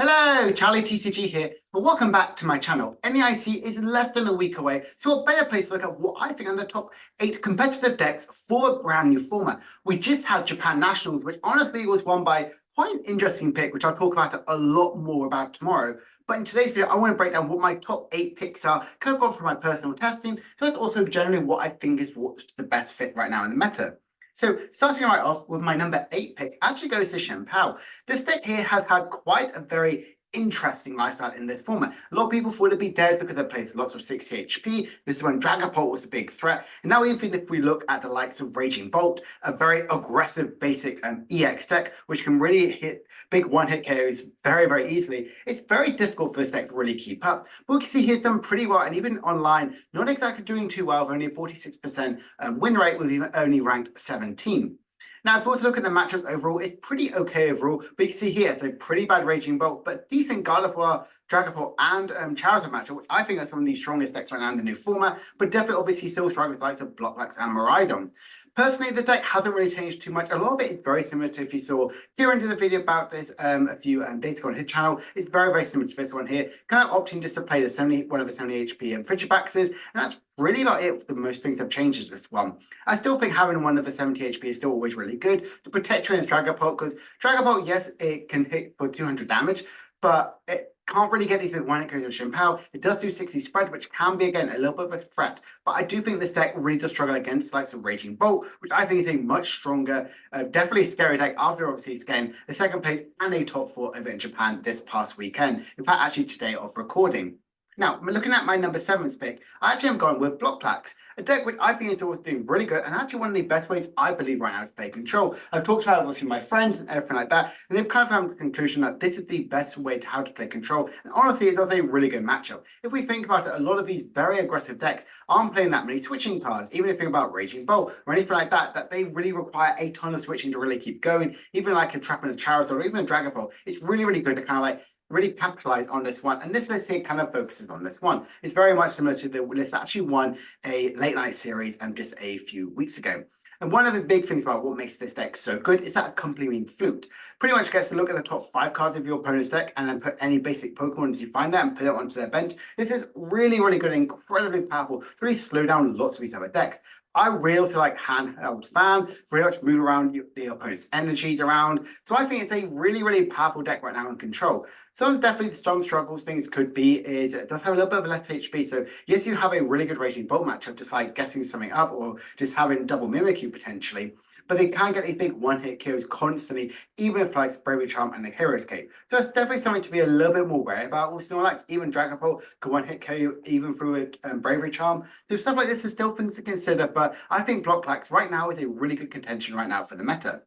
Hello, Charlie TCG here, but welcome back to my channel. NAIC is less than a week away, so a better place to look at what I think are the top 8 competitive decks for a brand new format. We just had Japan Nationals, which honestly was won by quite an interesting pick, which I'll talk about a lot more about tomorrow. But in today's video, I want to break down what my top 8 picks are, kind of gone from my personal testing, but also generally what I think is what's the best fit right now in the meta. So starting right off with my number 8 pick actually goes to Chien-Pao. This deck here has had quite a very interesting lifestyle in this format. A lot of people thought it'd be dead because it plays lots of 60 HP. This is when Dragapult was a big threat. And now even if we look at the likes of Raging Bolt, a very aggressive basic EX deck, which can really hit big one-hit KOs very, very easily, it's very difficult for this deck to really keep up. But we can see he's done pretty well, and even online, not exactly doing too well, with only a 46% win rate, with even only ranked 17. Now, if we also look at the matchups overall, it's pretty okay overall, but you can see here, it's a pretty bad Raging Bolt, but decent Gardevoir, Dragapult, and Charizard matchup, which I think are some of the strongest decks right now in the new format, but definitely obviously still struggling with likes of Snorlax and Miraidon. Personally, the deck hasn't really changed too much. A lot of it is very similar to if you saw here into the video about this a few days ago on his channel. It's very, very similar to this one here, kind of opting just to play the one of the 70 HP and Frigibaxes, and that's really about it. The most things have changed with this one. I still think having one of the 70 HP is still always really good to protect you against Dragapult, because Dragapult, yes, it can hit for 200 damage, but it can't really get these big one-hit KOs with Chien-Pao. It does do 60 spread, which can be, again, a little bit of a threat. But I do think this deck really does struggle against the likes of Raging Bolt, which I think is a much stronger, definitely scary deck after obviously it's getting the second place and a top 4 over in Japan this past weekend. In fact, actually today of recording. Now, looking at my number 7 pick, I actually am going with Blockplax, a deck which I think is always doing really good, and actually one of the best ways I believe right now to play control. I've talked about it with my friends and everything like that, and they've kind of come to the conclusion that this is the best way to how to play control, and honestly, it does a really good matchup. If we think about it, a lot of these very aggressive decks aren't playing that many switching cards, even if you think about Raging Bolt or anything like that, that they really require a ton of switching to really keep going, even like a Trap and a Charizard or even a Dragapult. It's really, really good to kind of like really capitalize on this one, and this list here kind of focuses on this one. It's very much similar to the list that actually won a late night series just a few weeks ago. And one of the big things about what makes this deck so good is that accompanying flute. Pretty much gets to look at the top 5 cards of your opponent's deck and then put any basic Pokemon you find there and put it onto their bench. This is really, really good and incredibly powerful to really slow down lots of these other decks. I really feel like handheld fan, very much move around the opponent's energies around. So I think it's a really, really powerful deck right now in control. Some definitely the strong struggles things could be is it does have a little bit of less HP. So yes, you have a really good Raging Bolt matchup, just like getting something up or just having double Mimikyu potentially. But they can get these big one-hit kills constantly, even if like Bravery Charm and the Hero's Cape. So it's definitely something to be a little bit more wary about with Snorlax. Even Dragapult can one-hit kill you even through a Bravery Charm. So stuff like this is still things to consider, but I think Blockplax right now is a really good contention right now for the meta.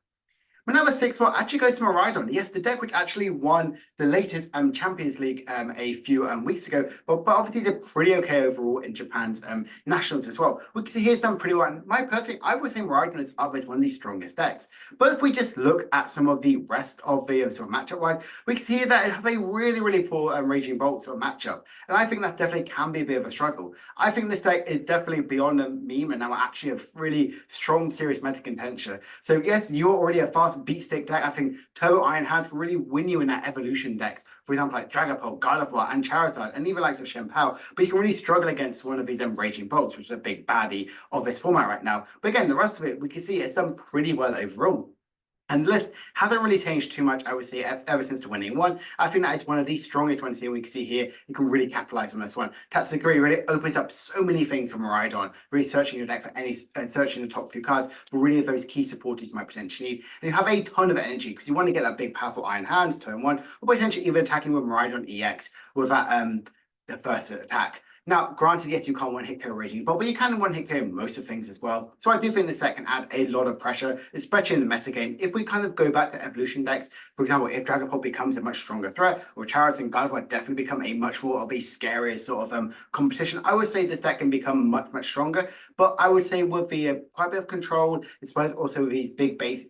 My number 6 spot actually goes to Miraidon. Yes, the deck which actually won the latest Champions League a few weeks ago, but obviously did pretty okay overall in Japan's nationals as well. We can see here's done pretty well. And my personally, I would say Miraidon is up as one of the strongest decks. But if we just look at some of the rest of the sort of matchup wise, we can see here that it has a really, really poor Raging Bolt sort of matchup. And I think that definitely can be a bit of a struggle. I think this deck is definitely beyond a meme and now actually a really strong, serious meta contention. So yes, you're already a fast beat stick deck. I think Turbo Iron Hands can really win you in that evolution decks. For example, like Dragapult, Gardevoir, and Charizard, and even likes of Chien-Pao. But you can really struggle against one of these Raging Bolts, which is a big baddie of this format right now. But again, the rest of it, we can see it's done pretty well overall. And the list hasn't really changed too much, I would say, ever since the winning one. I think that is one of the strongest ones here. We can see here, you can really capitalize on this one. Tatsuguri really opens up so many things for Miraidon. Really searching your deck for any, searching the top few cards, but really those key supporters you might potentially need. And you have a ton of energy, because you want to get that big, powerful Iron Hands, turn 1, or potentially even attacking with Miraidon EX with that, the first attack. Now, granted, yes, you can't one-hit KO Raging Bolt, but you can one-hit KO most of things as well. So I do think this deck can add a lot of pressure, especially in the metagame. If we kind of go back to evolution decks, for example, if Dragapult becomes a much stronger threat, or Charizard and Gardevoir definitely become a much more of a scarier sort of competition, I would say this deck can become much, much stronger. But I would say with the quite a bit of control, as well as also these big basic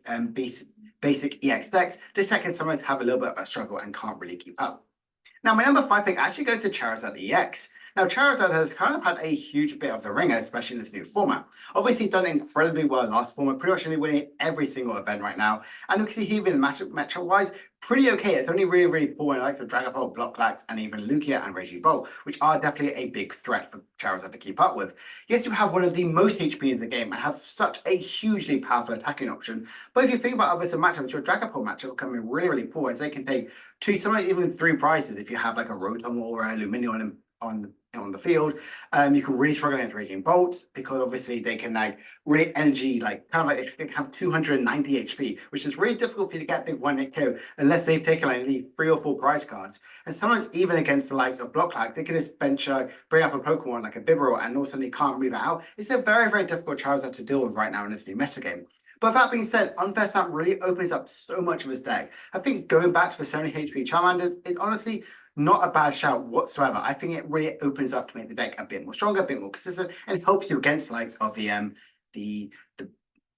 EX decks, this deck can sometimes have a little bit of a struggle and can't really keep up. Now, my number 5 pick actually goes to Charizard EX. Now, Charizard has kind of had a huge bit of the ringer, especially in this new format. Obviously, done incredibly well last format, pretty much winning every single event right now. And we can see here in the matchup-wise, pretty okay. It's only really, really poor in likes of Dragapult, Blocklax, and even Lugia and Raging Bolt, which are definitely a big threat for Charizard to keep up with. Yes, you have one of the most HP in the game and have such a hugely powerful attacking option. But if you think about other matchups, your Dragapult matchup will come in really, really poor, as they can take two, sometimes even three prizes if you have like a Rotom or a Lumineon on the field. You can really struggle against Raging Bolts because obviously they can like really energy, like kind of like they can have 290 HP, which is really difficult for you to get big one-hit KO unless they've taken like only 3 or 4 prize cards. And sometimes even against the likes of Blocklax, they can just bring up a Pokemon like a Bibarel and all of a sudden they can't move it out. It's a very, very difficult Charizard to deal with right now in this new metagame. But that being said, Unfair Stamp really opens up so much of his deck. I think going back to the 70 HP Charmanders is honestly not a bad shout whatsoever. I think it really opens up to make the deck a bit more stronger, a bit more consistent, and helps you against the likes of the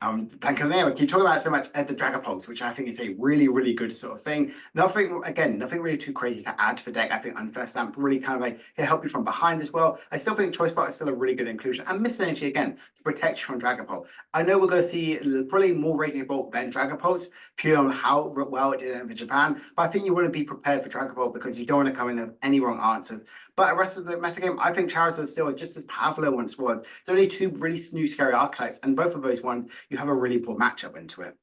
blanking on the name. I keep talking about it so much at the Dragapult, which I think is a really, really good sort of thing. Nothing really too crazy to add to the deck. I think Unfair Stamp really kind of like it help you from behind as well. I still think Choice Spark is still a really good inclusion. And Mist Energy again to protect you from Dragapult. I know we're going to see probably more Raging Bolt than Dragapult, purely on how well it did in Japan. But I think you want to be prepared for Dragapult because you don't want to come in with any wrong answers. But the rest of the metagame, I think Charizard still is just as powerful as it once was. There's only 2 really new scary archetypes, and both of those ones you have a really poor matchup into it.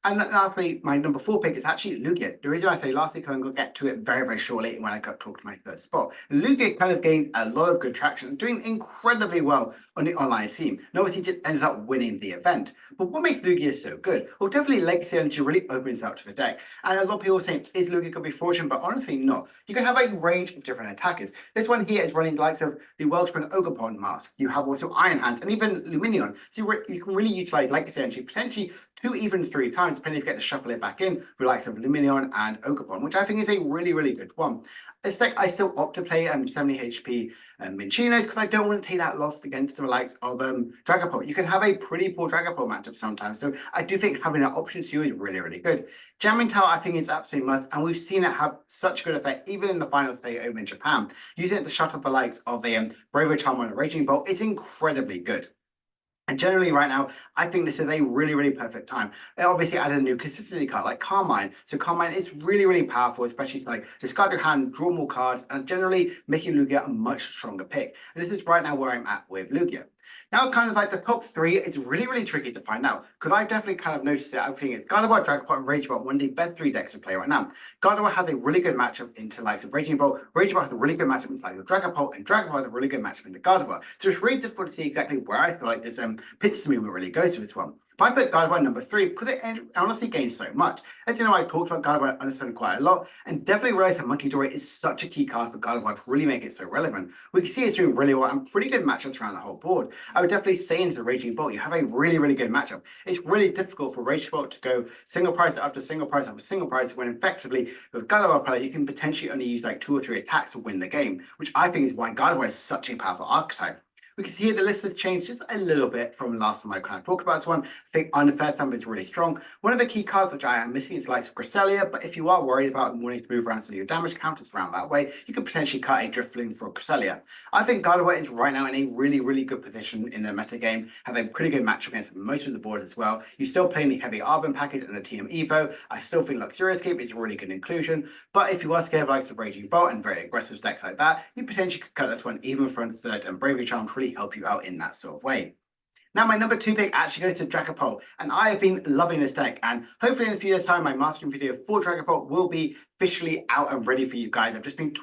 And lastly, my number 4 pick is actually Lugia. The reason I say lastly, because I'm going to get to it very, very shortly when I talk to my third spot. Lugia kind of gained a lot of good traction, doing incredibly well on the online scene. And obviously just ended up winning the event. But what makes Lugia so good? Well, definitely Legacy Energy really opens up to the deck. And a lot of people saying, is Lugia going to be fortunate? But honestly, not. You can have a range of different attackers. This one here is running the likes of the Wellspring Ogerpon mask. You have also Iron Hands and even Lumineon. So you can really utilize Legacy Energy potentially 2, even 3 times, depending if you get to shuffle it back in with the likes of Lumineon and Ogerpon, which I think is a really, really good one. This deck, I still opt to play 70 HP Minchinos because I don't want to take that loss against the likes of Dragapult. You can have a pretty poor Dragapult matchup sometimes, so I do think having that option to you is really, really good. Jamming Tower, I think, is absolutely must, and we've seen it have such good effect, even in the final state over in Japan. Using it to shut up the likes of a Braver Charm and a Raging Bolt is incredibly good. And generally right now, I think this is a really, really perfect time. They obviously added a new consistency card like Carmine. So Carmine is really, really powerful, especially to like discard your hand, draw more cards, and generally making Lugia a much stronger pick. And this is right now where I'm at with Lugia. Now, kind of like the top 3, it's really, really tricky to find out because I've definitely kind of noticed it. I think it's Gardevoir, Dragapult, and Raging Bolt, one of the best 3 decks to play right now. Gardevoir has a really good matchup into likes of Raging Bolt. Raging Bolt has a really good matchup into likes of Dragapult, and Dragapult has a really good matchup into Gardevoir. So it's really difficult to see exactly where I feel like this pitch to me will really go to this one. But I put Gardevoir number 3 because it honestly gains so much. As you know, I talked about Gardevoir understanding quite a lot, and definitely realized that Monkey Dory is such a key card for Gardevoir to really make it so relevant. We can see it's doing really well and pretty good matchups around the whole board. I would definitely say into Raging Bolt, you have a really, really good matchup. It's really difficult for Raging Bolt to go single price after single price after single price when effectively with Gardevoir player, you can potentially only use like 2 or 3 attacks to win the game, which I think is why Gardevoir is such a powerful archetype. We can see here the list has changed just a little bit from last time I kind of talked about this one. I think Unfair Stamp is really strong. One of the key cards which I am missing is likes of Cresselia, but if you are worried about wanting to move around so your damage counters around that way, you can potentially cut a Drifloon for Cresselia. I think Gardevoir is right now in a really, really good position in the meta game, have a pretty good match against most of the board as well. You still play the heavy Arvin package and the TM Evo. I still think Luxurious Cape is a really good inclusion, but if you are scared of likes of Raging Bolt and very aggressive decks like that, you potentially could cut this one even from third, and Bravery Charm to really help you out in that sort of way. Now, my number 2 pick actually goes to Dragapult, and I have been loving this deck, and hopefully in a few years' time, my mastering video for Dragapult will be officially out and ready for you guys. I've just been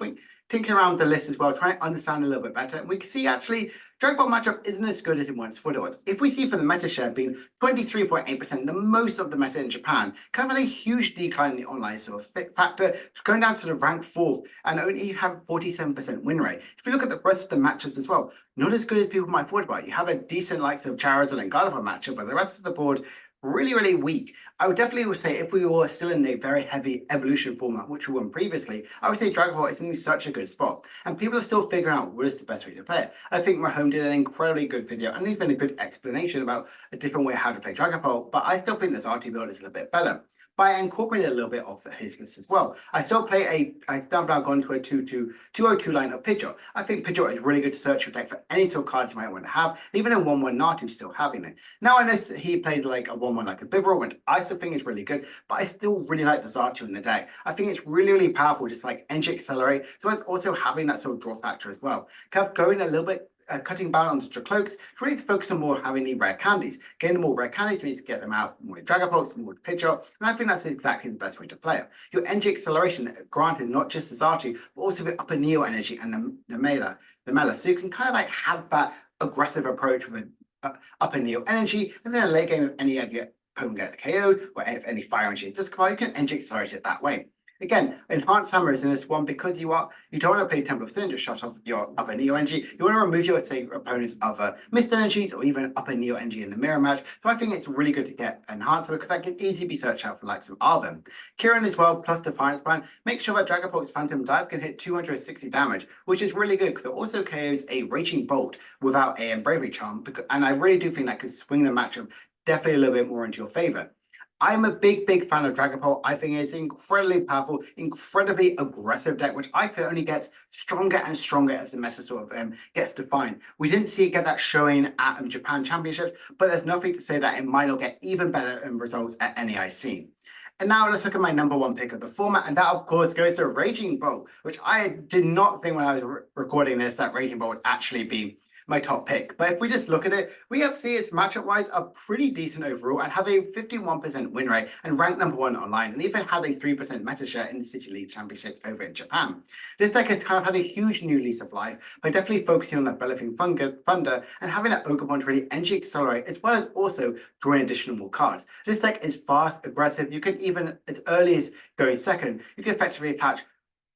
tinkering around the list as well, trying to understand a little bit better, and we can see actually Dragapult matchup isn't as good as it once thought it was. If we see for the meta share being 23.8%, the most of the meta in Japan, kind of had a huge decline in the online sort of factor, going down to the rank 4th, and only have 47% win rate. If you look at the rest of the matchups as well, not as good as people might thought about. You have a decent likes of Charizard and Gardevoir matchup, but the rest of the board really, really weak. I would definitely say if we were still in a very heavy evolution format, which we were previously, I would say Dragapult is in such a good spot. And people are still figuring out what is the best way to play it. I think Mahone did an incredibly good video and even a good explanation about a different way how to play Dragapult, but I still think this RT build is a little bit better. but I incorporated a little bit of his list as well. I still play I've now gone to a 202 line of Pidgeot. I think Pidgeot is really good to search your deck for any sort of cards you might want to have, even a 1/1 Natu still having it. Now I know he played like a 1/1 like a Bibarel, and I still think it's really good, but I still really like the Xatu in the deck. I think it's really, really powerful, just like Energy Accelerate, so it's also having that sort of draw factor as well. Kept going a little bit cutting down on the cloaks to really focus on more having the rare candies. Getting the more rare candies means to get them out more with Dragapult, more with Pidgeot, and I think that's exactly the best way to play it. Your energy acceleration, granted, not just the Xatu, but also the upper Neo energy and the Mela. So you can kind of like have that aggressive approach with upper Neo energy, and then a late game, if any of your opponent get KO'd, or if any fire energy does come out, you can energy accelerate it that way. Again, Enhanced Hammer is in this one because you don't want to play Temple of Thunder, shut off your upper Neo energy. You want to remove your, say, opponent's other missed energies or even upper Neo energy in the mirror match. So I think it's really good to get Enhanced Hammer because that can easily be searched out for likes of Arven. Kieran as well, plus Defiance Plan. Make sure that Dragapult's Phantom Dive can hit 260 damage, which is really good because it also KOs a Raging Bolt without a Bravery Charm. And I really do think that could swing the matchup definitely a little bit more into your favor. I'm a big fan of Dragapult. I think it's incredibly powerful, incredibly aggressive deck, which I feel only gets stronger and stronger as the meta sort of gets defined. We didn't see it get that showing at Japan Championships, but there's nothing to say that it might not get even better results at NAIC. And now let's look at my #1 pick of the format, and that of course goes to Raging Bolt, which I did not think when I was recording this that Raging Bolt would actually be my top pick. But if we just look at it, we have to see it's matchup-wise a pretty decent overall and have a 51% win rate and ranked #1 online, and even had a 3% meta share in the City League Championships over in Japan. This deck has kind of had a huge new lease of life by definitely focusing on that Bellafing Thunder and having that Ogerpon to really energy accelerate, as well as also drawing additional more cards. This deck is fast, aggressive. You can even, as early as going second, you can effectively attach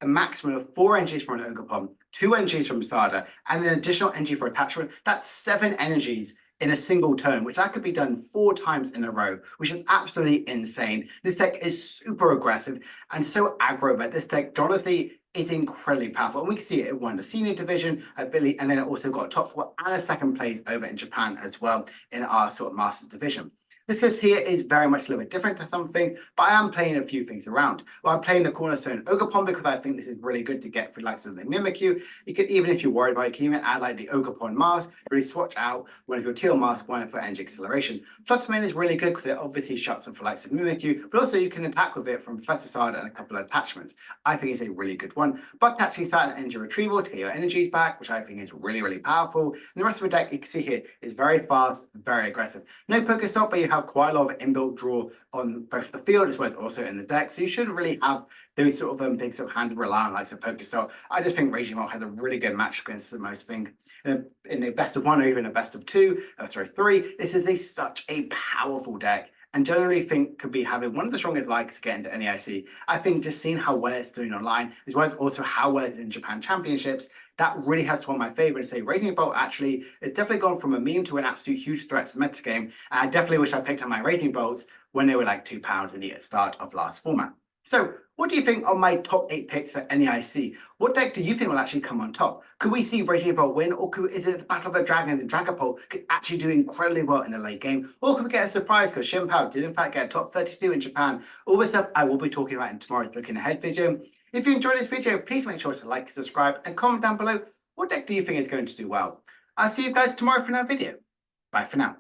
a maximum of 4 energies from an Ogerpon, 2 energies from Sada, and an additional energy for attachment. That's 7 energies in a single turn, which that could be done 4 times in a row, which is absolutely insane. This deck is super aggressive and so aggro that this deck, honestly, is incredibly powerful. And we can see it won the senior division, and then it also got a top 4 and a second place over in Japan as well in our sort of Masters division. This here is very much a little bit different to something, but I am playing a few things around. Well, I'm playing the Cornerstone Ogerpon because I think this is really good to get for likes of the Mimikyu. You could, even if you're worried about it, you can even add like the Ogerpon mask, really swatch out one of your teal masks, one for energy acceleration. Fluxmane is really good because it obviously shuts up for likes of Mimikyu, but also you can attack with it from Professor Sada and a couple of attachments. I think it's a really good one. But attaching Saturn Energy Retrieval to get your energies back, which I think is really, really powerful. And the rest of the deck, you can see here, is very fast, very aggressive. No Pokestop, but you have quite a lot of inbuilt draw on both the field as well as also in the deck, so you shouldn't really have those sort of big sort of hand rely on likes of Pokestop. I just think Raging Bolt had a really good match against the most thing in a best of 1 or even a best of 2 or 3. This is such a powerful deck, and generally think could be having one of the strongest likes to get into NAIC. I think just seeing how well it's doing online, as well as also how well it's in Japan Championships, that really has swung my favor. And say Raging Bolt actually, it's definitely gone from a meme to an absolute huge threat to the meta game. And I definitely wish I picked up my Raging Bolts when they were like £2 in the start of last format. So what do you think are my top 8 picks for NAIC? What deck do you think will actually come on top? Could we see Raging Bolt win, or is it the Battle of the Dragon and the Dragapult could actually do incredibly well in the late game? Or could we get a surprise because Chien-Pao did in fact get a top 32 in Japan? All this stuff I will be talking about in tomorrow's Looking Ahead video. If you enjoyed this video, please make sure to like, subscribe, and comment down below what deck do you think is going to do well. I'll see you guys tomorrow for another video. Bye for now.